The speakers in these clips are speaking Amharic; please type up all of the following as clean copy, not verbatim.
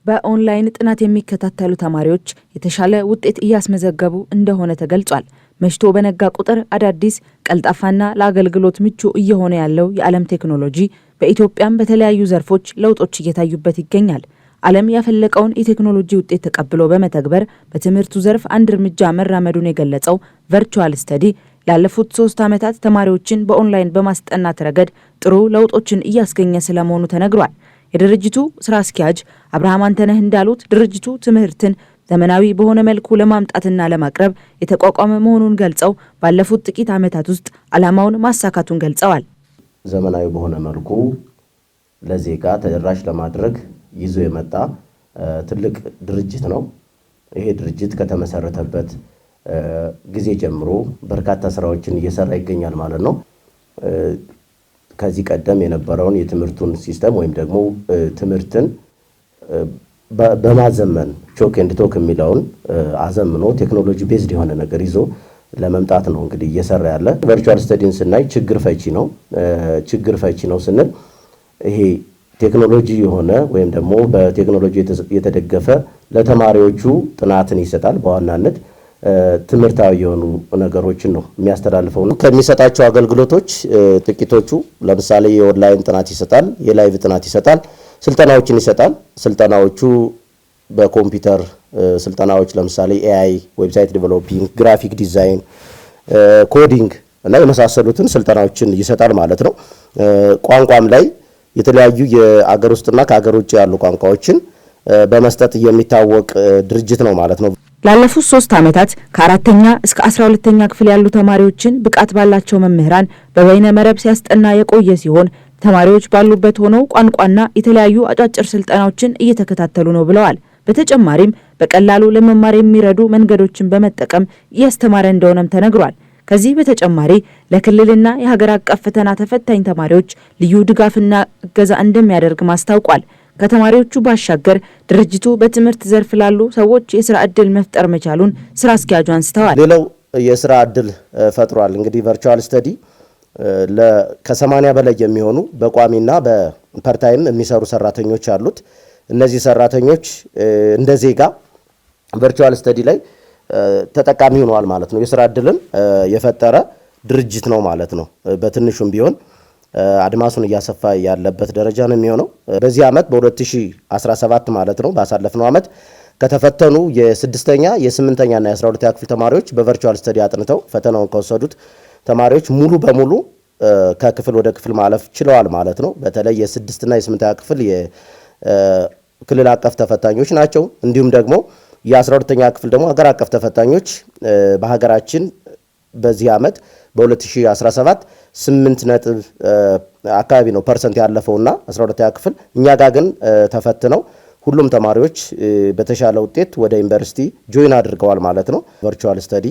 በኦንላይን ጥናት የሚከታተሉ ተማሪዎች የተሻለ ውጤት እያስመዘገቡ እንደሆነ ተገልጿል። መሽቶ በነጋ ቁጥር አዳዲስ ቀልጣፋና ለአገልግሎት ምቹ እየሆነ ያለው የዓለም ቴክኖሎጂ በኢትዮጵያም በተለያዩ ዘርፎች ለውጦች እየታዩበት ይገኛል። ዓለም ያፈለቀውን የቴክኖሎጂ ውጤት ተቀብሎ በመተግበር በትምህርቱ ዘርፍ አንድ እርምጃ መራመዱን የገለጸው ቨርቹዋል ስተዲ ላለፉት 3 ዓመታት ተማሪዎችን በኦንላይን በማስጠናት ረገድ ጥሩ ለውጦችን እያስገኘ ስለመሆኑ ተነግሯል። የድርጅቱ ስራ አስኪያጅ አብርሃም አንተነህ እንዳሉት ድርጅቱ ትምህርትን ዘመናዊ በሆነ መልኩ ለማምጣትና ለማቅረብ የተቋቋመ መሆኑን ገልጸው ባለፉት ጥቂት ዓመታት ውስጥ ዓላማውን ማሳካቱን ገልጸዋል። ዘመናዊ በሆነ መልኩ ለዜጋ ተደራሽ ለማድረግ ይዞ የመጣ ትልቅ ድርጅት ነው። ይሄ ድርጅት ከተመሰረተበት ጊዜ ጀምሮ በርካታ ስራዎችን እየሰራ ይገኛል ማለት ነው። ከዚህ ቀደም የነበረውን የትምህርቱን ሲስተም ወይም ደግሞ ትምህርትን በማዘመን ቾክ ኤንድ ቶክ የሚለውን አዘምኖ ቴክኖሎጂ ቤዝድ የሆነ ነገር ይዞ ለመምጣት ነው እንግዲህ እየሰራ ያለ። ቨርቹዋል ስተዲን ስናይ ችግር ፈቺ ነው። ችግር ፈቺ ነው ስንል ይሄ ቴክኖሎጂ የሆነ ወይም ደግሞ በቴክኖሎጂ የተደገፈ ለተማሪዎቹ ጥናትን ይሰጣል። በዋናነት ትምህርታዊ የሆኑ ነገሮችን ነው የሚያስተላልፈው። ከሚሰጣቸው አገልግሎቶች ጥቂቶቹ ለምሳሌ የኦንላይን ጥናት ይሰጣል፣ የላይቭ ጥናት ይሰጣል፣ ስልጠናዎችን ይሰጣል። ስልጠናዎቹ በኮምፒውተር ስልጠናዎች ለምሳሌ ኤአይ፣ ዌብሳይት ዲቨሎፒንግ፣ ግራፊክ ዲዛይን፣ ኮዲንግ እና የመሳሰሉትን ስልጠናዎችን ይሰጣል ማለት ነው። ቋንቋም ላይ የተለያዩ የአገር ውስጥና ከአገር ውጭ ያሉ ቋንቋዎችን በመስጠት የሚታወቅ ድርጅት ነው ማለት ነው። ላለፉት 3 ዓመታት ከ4ኛ እስከ 12ኛ ክፍል ያሉ ተማሪዎችን ብቃት ባላቸው መምህራን በበይነ መረብ ሲያስጠና የቆየ ሲሆን ተማሪዎች ባሉበት ሆነው ቋንቋና የተለያዩ አጫጭር ስልጠናዎችን እየተከታተሉ ነው ብለዋል። በተጨማሪም በቀላሉ ለመማር የሚረዱ መንገዶችን በመጠቀም እያስተማረ እንደሆነም ተነግሯል። ከዚህ በተጨማሪ ለክልልና የሀገር አቀፍ ፈተና ተፈታኝ ተማሪዎች ልዩ ድጋፍና እገዛ እንደሚያደርግ ማስታውቋል። ከተማሪዎቹ ባሻገር ድርጅቱ በትምህርት ዘርፍ ላሉ ሰዎች የስራ ዕድል መፍጠር መቻሉን ስራ አስኪያጁ አንስተዋል። ሌላው የስራ ዕድል ፈጥሯል። እንግዲህ ቨርቹዋል ስተዲ ከ80 በላይ የሚሆኑ በቋሚና በፓርታይም የሚሰሩ ሰራተኞች አሉት። እነዚህ ሰራተኞች እንደ ዜጋ ቨርቹዋል ስተዲ ላይ ተጠቃሚ ሆነዋል ማለት ነው። የስራ ዕድልን የፈጠረ ድርጅት ነው ማለት ነው። በትንሹም ቢሆን አድማሱን እያሰፋ ያለበት ደረጃ ነው የሚሆነው። በዚህ ዓመት በ2017 ማለት ነው ባሳለፍነው ዓመት ከተፈተኑ የ6ኛ የ8ኛ እና የ12ኛ ክፍል ተማሪዎች በቨርቹዋል ስተዲ አጥንተው ፈተናውን ከወሰዱት ተማሪዎች ሙሉ በሙሉ ከክፍል ወደ ክፍል ማለፍ ችለዋል ማለት ነው። በተለይ የ6 እና የ8ኛ ክፍል የክልል አቀፍ ተፈታኞች ናቸው። እንዲሁም ደግሞ የ12ኛ ክፍል ደግሞ ሀገር አቀፍ ተፈታኞች በሀገራችን በዚህ ዓመት በ2017 8 ነጥብ አካባቢ ነው ፐርሰንት ያለፈውና 12ኛ ክፍል እኛ ጋር ግን ተፈትነው ሁሉም ተማሪዎች በተሻለ ውጤት ወደ ዩኒቨርሲቲ ጆይን አድርገዋል ማለት ነው። ቨርቹዋል ስተዲ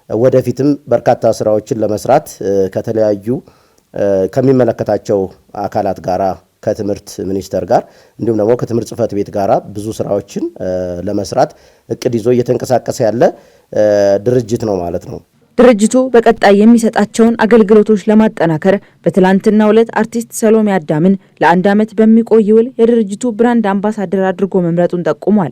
ወደፊትም በርካታ ስራዎችን ለመስራት ከተለያዩ ከሚመለከታቸው አካላት ጋራ ከትምህርት ሚኒስቴር ጋር እንዲሁም ደግሞ ከትምህርት ጽሕፈት ቤት ጋራ ብዙ ስራዎችን ለመስራት እቅድ ይዞ እየተንቀሳቀሰ ያለ ድርጅት ነው ማለት ነው። ድርጅቱ በቀጣይ የሚሰጣቸውን አገልግሎቶች ለማጠናከር በትላንትናው ዕለት አርቲስት ሰሎሜ አዳምን ለ1 ዓመት በሚቆይ ውል የድርጅቱ ብራንድ አምባሳደር አድርጎ መምረጡን ጠቁሟል።